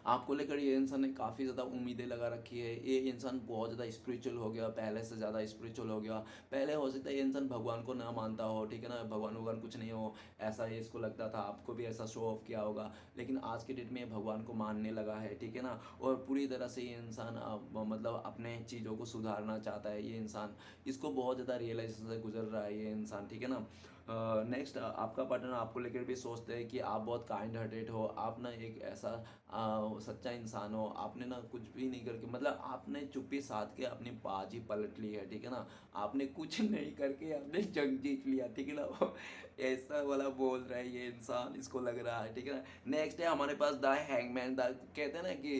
Speaker 1: आपको लेकर ये इंसान ने काफ़ी ज़्यादा उम्मीदें लगा रखी है, ये इंसान बहुत ज़्यादा स्पिरिचुअल हो गया, पहले से ज़्यादा स्पिरिचुअल हो गया। पहले हो सकता है ये इंसान भगवान को ना मानता हो, ठीक है ना, भगवान कुछ नहीं हो, ऐसा ही इसको लगता था, आपको भी ऐसा शो ऑफ किया होगा, लेकिन आज के डेट में ये भगवान को मानने लगा है, ठीक है ना। और पूरी तरह से ये इंसान मतलब अपने चीज़ों को सुधारना चाहता है ये इंसान, इसको बहुत ज़्यादा रियलाइजेशन से गुजर रहा है ये इंसान, ठीक है ना। नेक्स्ट आपका पार्टनर आपको लेकर भी सोचते हैं कि आप बहुत काइंड हार्टेड हो, आप ना एक ऐसा सच्चा इंसान हो, आपने ना कुछ भी नहीं करके, मतलब आपने चुप्पी साध के अपनी बाजी पलट ली है, ठीक है ना, आपने कुछ नहीं करके आपने जंग जीत लिया, ठीक है ना। वो ऐसा वाला बोल रहा है ये इंसान, इसको लग रहा है, ठीक है ना। नेक्स्ट है हमारे पास द हैंगमैन। द कहते हैं ना कि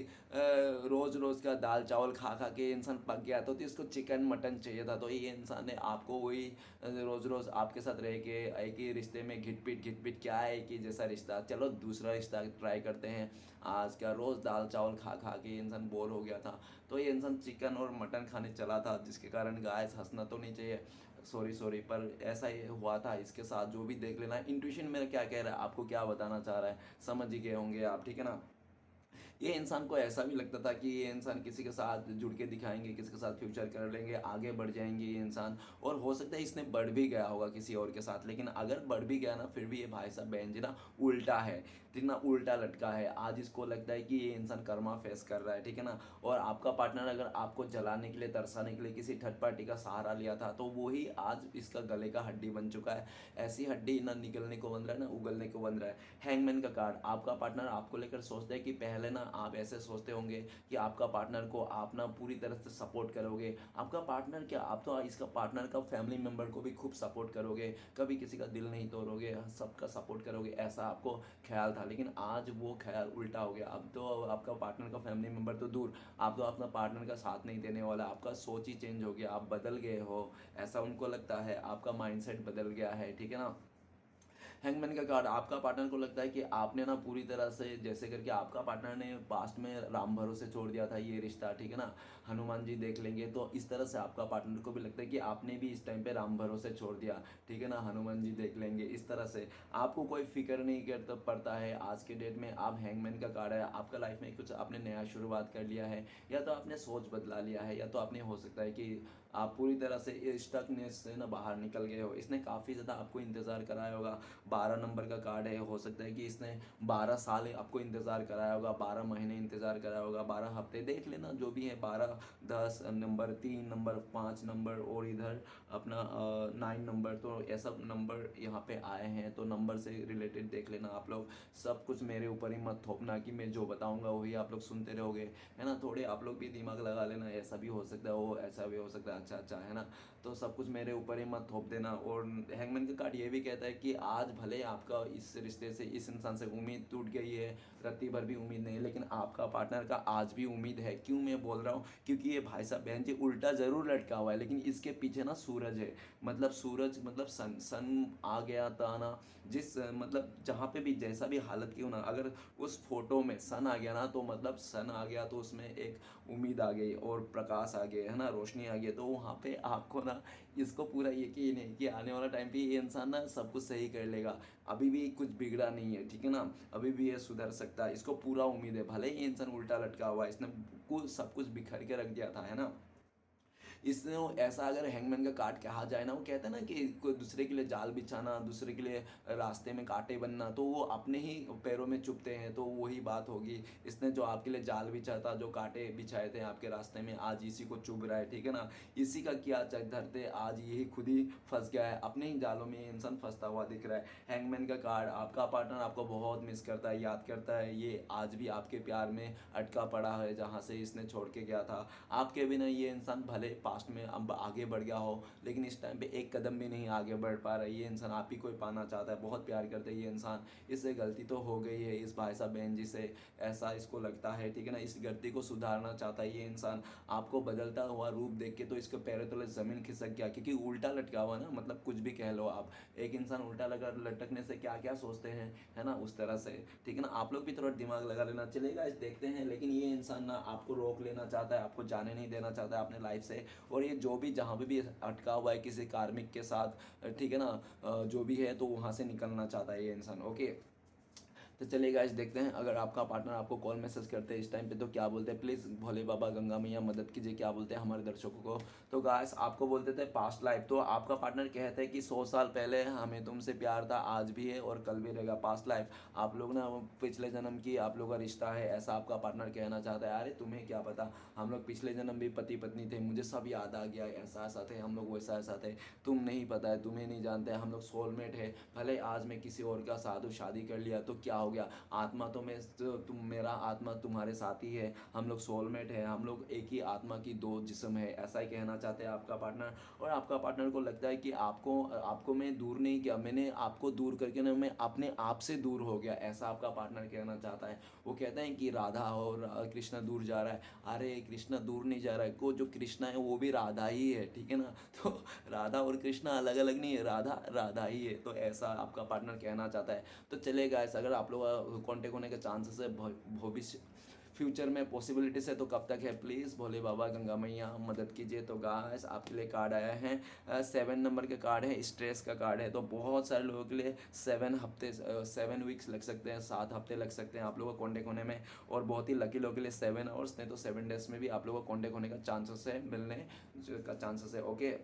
Speaker 1: रोज रोज का दाल चावल खा खा के इंसान पक गया, तो इसको चिकन मटन चाहिए था, तो ये इंसान ने आपको वही रोज रोज आपके साथ रह के एक ही रिश्ते में घिट पिट क्या है कि जैसा रिश्ता, चलो दूसरा रिश्ता ट्राई करते हैं। आज क्या रोज़ दाल चावल खा खा के इंसान बोर हो गया था, तो ये इंसान चिकन और मटन खाने चला था, जिसके कारण गाइस हंसना तो नहीं चाहिए, सॉरी पर ऐसा ही हुआ था इसके साथ। जो भी देख लेना, इंट्यूशन मेरा क्या कह रहा है, आपको क्या बताना चाह रहा है, समझ ही गए होंगे आप, ठीक है ना। ये इंसान को ऐसा भी लगता था कि ये इंसान किसी के साथ जुड़ के दिखाएंगे, किसी के साथ फ्यूचर कर लेंगे, आगे बढ़ जाएंगे ये इंसान, और हो सकता है इसने बढ़ भी गया होगा किसी और के साथ, लेकिन अगर बढ़ भी गया ना, फिर भी ये भाई साहब बहन जी ना उल्टा है, ठीक ना, उल्टा लटका है। आज इसको लगता है कि ये इंसान कर्मा फेस कर रहा है, ठीक है ना। और आपका पार्टनर अगर आपको जलाने के लिए, तरसाने के लिए किसी थर्ड पार्टी का सहारा लिया था, तो वही आज इसका गले का हड्डी बन चुका है। ऐसी हड्डी ना निकलने को बन रहा है ना उगलने को बन रहा है। हैंगमैन का कार्ड, आपका पार्टनर आपको लेकर सोचता है कि पहले ना आप ऐसे सोचते होंगे कि आपका पार्टनर को आप ना पूरी तरह से सपोर्ट करोगे, आपका पार्टनर क्या, आप तो इसका पार्टनर का फैमिली मेम्बर को भी खूब सपोर्ट करोगे, कभी किसी का दिल नहीं तोड़ोगे, सबका सपोर्ट करोगे, ऐसा आपको ख्याल था। लेकिन आज वो ख्याल उल्टा हो गया, अब तो आपका पार्टनर का फैमिली मेम्बर तो दूर, आप तो अपना पार्टनर का साथ नहीं देने वाला, आपका सोच ही चेंज हो गया, आप बदल गए हो, ऐसा उनको लगता है, आपका माइंडसेट बदल गया है, ठीक है ना। हैंगमैन का कार्ड, आपका पार्टनर को लगता है कि आपने ना पूरी तरह से जैसे करके, आपका पार्टनर ने पास्ट में राम भरोसे छोड़ दिया था ये रिश्ता, ठीक है ना, हनुमान जी देख लेंगे, तो इस तरह से आपका पार्टनर को भी लगता है कि आपने भी इस टाइम पे राम भरोसे छोड़ दिया, ठीक है ना, हनुमान जी देख लेंगे, इस तरह से आपको कोई फिक्र नहीं करता पड़ता है आज के डेट में। आप हैंगमैन का कार्ड है, आपका लाइफ में कुछ आपने नया शुरुआत कर लिया है, या तो आपने सोच बदला लिया है, या तो आपने हो सकता है कि आप पूरी तरह से स्टकनेस से ना बाहर निकल गए हो। इसने काफ़ी ज़्यादा आपको इंतज़ार कराया होगा, 12 नंबर का कार्ड है, हो सकता है कि इसने 12 साल आपको इंतज़ार कराया होगा, 12 महीने इंतज़ार कराया होगा, 12 हफ्ते, देख लेना जो भी है, 12 10 नंबर, 3 नंबर, 5 नंबर, और इधर अपना 9 नंबर, तो ऐसा नंबर यहाँ पे आए हैं, तो नंबर से रिलेटेड देख लेना आप लोग। सब कुछ मेरे ऊपर ही मत थोपना कि मैं जो बताऊँगा वही आप लोग सुनते रहोगे, है ना, थोड़े आप लोग भी दिमाग लगा लेना, ऐसा भी हो सकता है, वो ऐसा भी हो सकता है, अच्छा है ना, तो सब कुछ मेरे ऊपर ही मत थोप देना। और हैंगमैन का कार्ड ये भी कहता है कि आज भले आपका इस रिश्ते से, इस इंसान से उम्मीद टूट गई है, रत्ती भर भी उम्मीद नहीं, लेकिन आपका पार्टनर का आज भी उम्मीद है। क्यों मैं बोल रहा हूँ, क्योंकि ये भाई साहब बहन जी उल्टा ज़रूर लटका हुआ है, लेकिन इसके पीछे ना सूरज है, मतलब सूरज मतलब सन आ गया था ना, जिस मतलब जहाँ पे भी जैसा भी हालत क्यों ना, अगर उस फोटो में सन आ गया ना, तो मतलब सन आ गया तो उसमें एक उम्मीद आ गई और प्रकाश आ गया, है ना, रोशनी आ गई, तो वहाँ पे आपको ना, इसको पूरा यकीन है कि आने वाला टाइम पे ये इंसान ना सब कुछ सही कर लेगा। अभी भी कुछ बिगड़ा नहीं है, ठीक है ना, अभी भी ये सुधर सकता है, इसको पूरा उम्मीद है। भले ही ये इंसान उल्टा लटका हुआ है, इसने कुछ सब कुछ बिखर के रख दिया था, है ना। इसने वो ऐसा अगर हैंगमैन का काट कहा जाए ना, वो कहता है ना कि कोई दूसरे के लिए जाल बिछाना, दूसरे के लिए रास्ते में कांटे बनना, तो वो अपने ही पैरों में चुभते हैं, तो वही बात होगी। इसने जो आपके लिए जाल बिछा था, जो कांटे बिछाए थे आपके रास्ते में, आज इसी को चुभ रहा है, ठीक है ना। इसी का किया चक धरते आज यही खुद ही फंस गया है, अपने ही जालों में ये इंसान फंसता हुआ दिख रहा है। हैंगमैन का कार्ड, आपका पार्टनर आपको बहुत मिस करता है, याद करता है, ये आज भी आपके प्यार में अटका पड़ा है जहाँ से इसने छोड़ के गया था। आपके बिना ये इंसान भले पास्ट में अब आगे बढ़ गया हो, लेकिन इस टाइम पे एक कदम भी नहीं आगे बढ़ पा रहा है। ये इंसान आप ही को पाना चाहता है, बहुत प्यार करता है ये इंसान। इससे गलती तो हो गई है इस भाई साहब बहन जी से, ऐसा इसको लगता है, ठीक है ना। इस गलती को सुधारना चाहता है ये इंसान। आपको बदलता हुआ रूप देख के तो इसके पैरों तले ज़मीन खिसक गया, क्योंकि उल्टा लटका हुआ ना, मतलब कुछ भी कह लो आप, एक इंसान उल्टा लगा लटकने से क्या क्या सोचते हैं, है ना, उस तरह से, ठीक है ना। आप लोग भी थोड़ा दिमाग लगा लेना, चलेगा इस देखते हैं। लेकिन ये इंसान ना आपको रोक लेना चाहता है, आपको जाने नहीं देना चाहता है अपने लाइफ से। और ये जो भी जहाँ पे भी अटका हुआ है किसी कार्मिक के साथ, ठीक है ना, जो भी है, तो वहाँ से निकलना चाहता है ये इंसान। ओके, तो चलिए गाइस देखते हैं, अगर आपका पार्टनर आपको कॉल मैसेज करते हैं इस टाइम पे तो क्या बोलते हैं। प्लीज़ भोले बाबा गंगा मैया मदद कीजिए, क्या बोलते हैं हमारे दर्शकों को। तो गाइस आपको बोलते थे पास्ट लाइफ, तो आपका पार्टनर कहते हैं कि 100 साल पहले हमें तुमसे प्यार था, आज भी है और कल भी रहेगा। पास्ट लाइफ, आप लोग ना पिछले जन्म की आप लोग का रिश्ता है, ऐसा आपका पार्टनर कहना चाहता है। अरे तुम्हें क्या पता, हम लोग पिछले जन्म भी पति पत्नी थे, मुझे सब याद आ गया, ऐसा ऐसा थे हम लोग, वैसा ऐसा थे, तुम नहीं पता है, तुम्हें नहीं जानते, हम लोग सोलमेट है। भले आज मैं किसी और का साधु शादी कर लिया तो क्या हो गया, आत्मा तो मैं तुम, मेरा आत्मा तुम्हारे साथ ही है, हम लोग सोलमेट है, हम लोग एक ही आत्मा की दो जिस्म है, ऐसा ही कहना चाहते हैं आपका पार्टनर। और आपका पार्टनर को लगता है कि आपको आपको मैं दूर नहीं किया, मैंने आपको दूर करके ना मैं अपने आप से दूर हो गया, ऐसा आपका पार्टनर कहना चाहता है। वो कहते हैं कि राधा और कृष्णा दूर जा रहा है। अरे कृष्णा दूर नहीं जा रहा है, को जो कृष्णा है वो भी राधा ही है, ठीक है ना। तो राधा और कृष्णा अलग अलग नहीं है, राधा राधा ही है, तो ऐसा आपका पार्टनर कहना चाहता है। तो चलेगा ऐसा, अगर आप लोग कांटेक्ट होने के चांसेस है भविष्य फ्यूचर में पॉसिबिलिटीज है, तो कब तक है, प्लीज़ भोले बाबा गंगा मैया मदद कीजिए। तो गाइस आपके लिए कार्ड आया है 7 नंबर के कार्ड है, स्ट्रेस का कार्ड है। तो बहुत सारे लोगों के लिए 7 वीक्स लग सकते हैं, 7 हफ्ते लग सकते हैं आप लोगों को कॉन्टेक्ट होने में। और बहुत ही लकी लोगों के लिए 7 आवर्स, नहीं तो 7 डेज में भी आप लोगों को कॉन्टेक्ट होने का चांसेस है, मिलने का चांसेस है। ओके,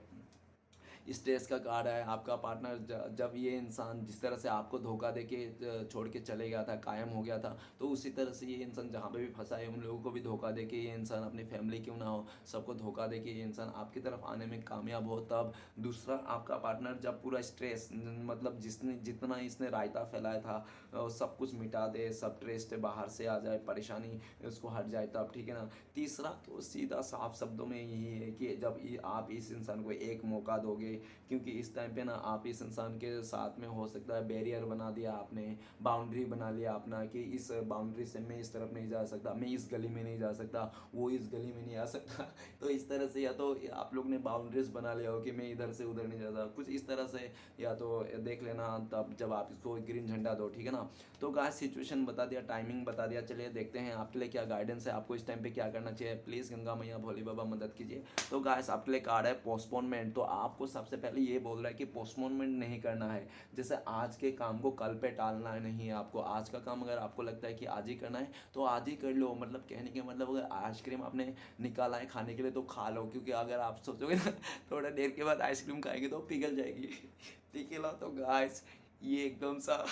Speaker 1: स्ट्रेस का कार्ड है। आपका पार्टनर जब ये इंसान जिस तरह से आपको धोखा दे के छोड़ के चले गया था, कायम हो गया था, तो उसी तरह से ये इंसान जहाँ पे भी फंसा है उन लोगों को भी धोखा दे के ये इंसान, अपनी फैमिली क्यों ना हो, सबको धोखा दे के ये इंसान आपकी तरफ आने में कामयाब हो। तब दूसरा आपका पार्टनर जब पूरा स्ट्रेस, मतलब जिसने जितना इसने रायता फैलाया था, सब कुछ मिटा दे, सब स्ट्रेस से बाहर से आ जाए, परेशानी उसको हट जाए तब, ठीक है ना। तीसरा तो सीधा साफ शब्दों में यही है कि जब आप इस इंसान को एक मौका दोगे, क्योंकि इस टाइम पे ना आप इस इंसान के साथ में हो सकता है बैरियर बना दिया आपने, बाउंड्री बना लिया अपना कि इस बाउंड्री से मैं इस तरफ नहीं जा सकता, मैं इस गली में नहीं जा सकता, वो इस गली में नहीं आ सकता। तो इस तरह से या तो आप लोग ने बाउंड्रीज बना लिया हो कि मैं इधर से उधर नहीं जाता, कुछ इस तरह से, या तो देख लेना तब जब आप इसको ग्रीन झंडा दो, ठीक है ना। तो गाइस सिचुएशन बता दिया, टाइमिंग बता दिया, चलिए देखते हैं आपके लिए क्या गाइडेंस है, आपको इस टाइम पे क्या करना चाहिए। प्लीज़ गंगा मैया भोले बाबा मदद कीजिए। तो गाइस आपके लिए कार्ड है पोस्टपोनमेंट। तो आपको सबसे पहले ये बोल रहा है कि पोस्टपोनमेंट नहीं करना है, जैसे आज के काम को कल पे टालना है नहीं है आपको। आज का काम अगर आपको लगता है कि आज ही करना है तो आज ही कर लो, मतलब कहने के मतलब अगर आइसक्रीम आपने निकाला है खाने के लिए तो खा लो, क्योंकि अगर आप सोचोगे ना थोड़ा देर के बाद आइसक्रीम खाएंगे तो पिघल जाएगी, ठीक है ना। तो गाइस ये एकदम सा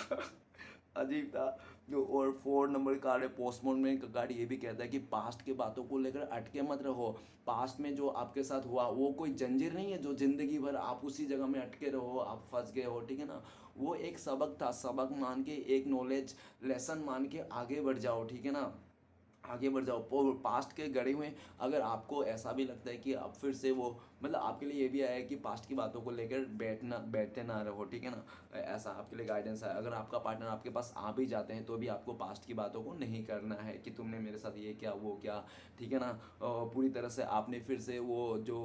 Speaker 1: अजीब था जो। और 4 नंबर कार्ड है पोस्टपोनमेंट का कार्ड, ये भी कहता है कि पास्ट के बातों को लेकर अटके मत रहो। पास्ट में जो आपके साथ हुआ वो कोई जंजीर नहीं है जो जिंदगी भर आप उसी जगह में अटके रहो, आप फंस गए हो, ठीक है ना। वो एक सबक था, सबक मान के, एक नॉलेज लेसन मान के आगे बढ़ जाओ, ठीक है ना। आगे बढ़ जाओ। पास्ट के गड़े हुए, अगर आपको ऐसा भी लगता है कि अब फिर से वो, मतलब आपके लिए ये भी आया है कि पास्ट की बातों को लेकर बैठते ना रहो, ठीक है ना। ऐसा आपके लिए गाइडेंस है। अगर आपका पार्टनर आपके पास आ भी जाते हैं तो भी आपको पास्ट की बातों को नहीं करना है कि तुमने मेरे साथ ये क्या वो क्या, ठीक है ना। पूरी तरह से आपने फिर से वो जो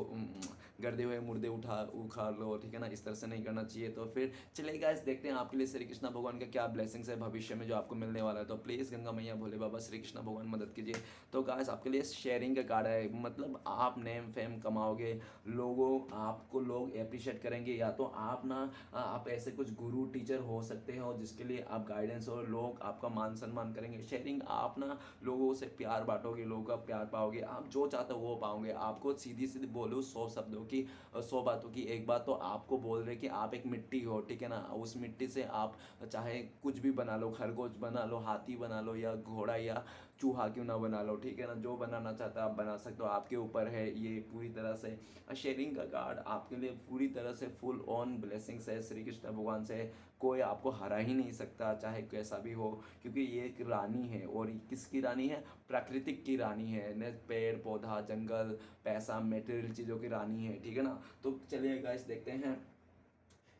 Speaker 1: गर्दे हुए मुर्दे उखाड़ लो, ठीक है ना, इस तरह से नहीं करना चाहिए। तो फिर चलिए गाइस देखते हैं आपके लिए श्री कृष्ण भगवान का क्या ब्लेसिंग्स है भविष्य में जो आपको मिलने वाला है। तो प्लीज़ गंगा मैया भोले बाबा श्री कृष्ण भगवान मदद कीजिए। तो गाइस आपके लिए शेयरिंग का कार्ड है, मतलब आप नेम फेम कमाओगे, लोगों आपको लोग अप्रिशिएट करेंगे, या तो आप ना आप ऐसे कुछ गुरु टीचर हो सकते हो जिसके लिए आप गाइडेंस और लोग आपका मान सम्मान करेंगे। शेयरिंग, आप ना लोगों से प्यार बांटोगे, लोगों का प्यार पाओगे, आप जो चाहते हो वो पाओगे। आपको सीधी सीधी बोलो 100 शब्दों की 100 बातों की एक बात तो आपको बोल रहे कि आप एक मिट्टी हो, ठीक है ना। उस मिट्टी से आप चाहे कुछ भी बना लो, खरगोश बना लो, हाथी बना लो, या घोड़ा या चूहा क्यों ना बना लो, ठीक है ना। जो बनाना चाहता है आप बना सकते हो, आपके ऊपर है ये पूरी तरह से। शेयरिंग का कार्ड आपके लिए पूरी तरह से फुल ऑन ब्लेसिंग्स है श्री कृष्ण भगवान से। कोई आपको हरा ही नहीं सकता, चाहे कैसा भी हो, क्योंकि ये एक रानी है। और किसकी रानी है? प्राकृतिक की रानी है न, पेड़ पौधा जंगल पैसा मेटेरियल चीज़ों की रानी है, ठीक है ना। तो चलिए गाइस देखते हैं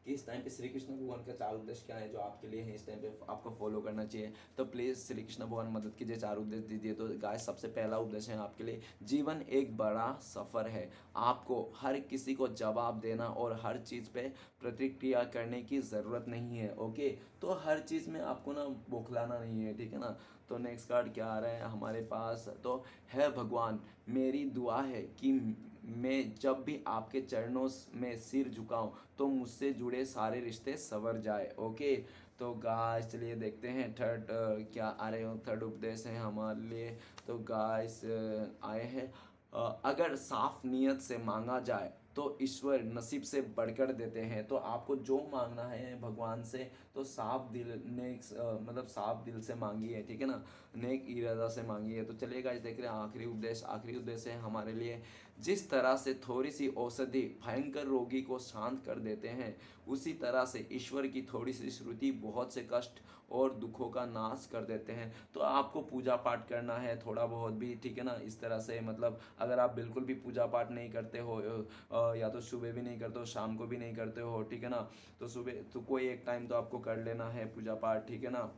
Speaker 1: कि इस टाइम पे श्री कृष्ण भगवान का चार उद्देश्य क्या है जो आपके लिए है, इस टाइम पे आपको फॉलो करना चाहिए। तो प्लीज़ श्री कृष्ण भगवान मदद कीजिए, चार उद्देश्य दीजिए। तो गाइस सबसे पहला उद्देश्य है आपके लिए, जीवन एक बड़ा सफ़र है। आपको हर किसी को जवाब देना और हर चीज़ पे प्रतिक्रिया करने की ज़रूरत नहीं है, ओके। तो हर चीज़ में आपको ना बौखलाना नहीं है, ठीक है ना। तो नेक्स्ट कार्ड क्या आ रहा है हमारे पास? तो है भगवान, मेरी दुआ है कि मैं जब भी आपके चरणों में सिर झुकाऊं तो मुझसे जुड़े सारे रिश्ते संवर जाए, ओके। तो गाइस चलिए देखते हैं थर्ड क्या आ रहे हो, थर्ड उपदेश है हमारे लिए। तो गाइस आए हैं, अगर साफ नियत से मांगा जाए तो ईश्वर नसीब से बढ़कर देते हैं। तो आपको जो मांगना है भगवान से तो साफ दिल नेक मतलब साफ दिल से मांगिए, ठीक है ना, नेक इरादा से मांगिए। तो चलिए गाइस देख रहे हैं आखिरी उद्देश्य है हमारे लिए, जिस तरह से थोड़ी सी औषधि भयंकर रोगी को शांत कर देते हैं, उसी तरह से ईश्वर की थोड़ी सी श्रुति बहुत से कष्ट और दुखों का नाश कर देते हैं। तो आपको पूजा पाठ करना है थोड़ा बहुत भी, ठीक है ना। इस तरह से मतलब अगर आप बिल्कुल भी पूजा पाठ नहीं करते हो, या तो सुबह भी नहीं करते हो शाम को भी नहीं करते हो, ठीक है ना, तो सुबह तो कोई एक टाइम तो आपको कर लेना है पूजा पाठ, ठीक है ना।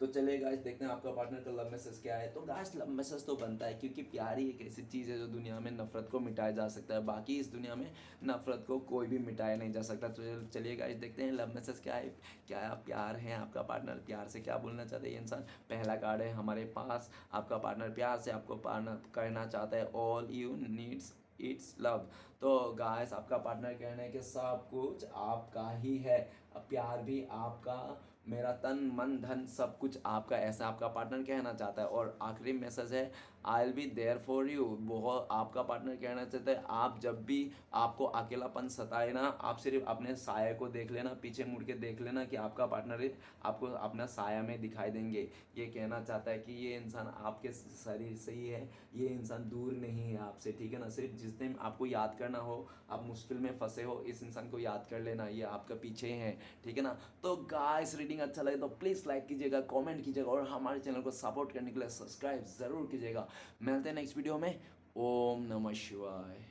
Speaker 1: तो चलिए गाइस देखते हैं आपका पार्टनर का लव मैसेज क्या है। तो गाइस लव मैसेज तो बनता है, क्योंकि प्यार ही एक ऐसी चीज़ है जो दुनिया में नफरत को मिटाया जा सकता है, बाकी इस दुनिया में नफरत को कोई भी मिटाया नहीं जा सकता। तो चलिए गाइस देखते हैं लव मैसेज क्या है। क्या प्यार है आपका पार्टनर, प्यार से क्या बोलना चाहते हैं ये इंसान। पहला कार्ड है हमारे पास, आपका पार्टनर प्यार से आपको पार्टनर कहना चाहता है all you needs it's love. तो गाइस आपका पार्टनर कहना है कि सब कुछ आपका ही है, अब प्यार भी आपका, मेरा तन मन धन सब कुछ आपका, ऐसा आपका पार्टनर कहना चाहता है। और आखिरी मैसेज है I will be there for you. बहुत आपका पार्टनर कहना चाहता है आप जब भी आपको अकेलापन सताए ना, आप सिर्फ अपने साया को देख लेना, पीछे मुड़ के देख लेना कि आपका पार्टनर आपको अपना साया में दिखाई देंगे। ये कहना चाहता है कि ये इंसान आपके शरीर से ही है, ये इंसान दूर नहीं है आपसे, ठीक है ना। सिर्फ जिस दिन आपको याद करना हो, आप मुश्किल में फंसे हो, इस इंसान को याद कर लेना, ये आपका पीछे है, ठीक है ना। तो गाइस रीडिंग अच्छा लगे तो प्लीज़ लाइक कीजिएगा, कमेंट कीजिएगा, और हमारे चैनल को सपोर्ट करने के लिए सब्सक्राइब ज़रूर कीजिएगा। मिलते हैं नेक्स्ट वीडियो में। ओम नमः शिवाय।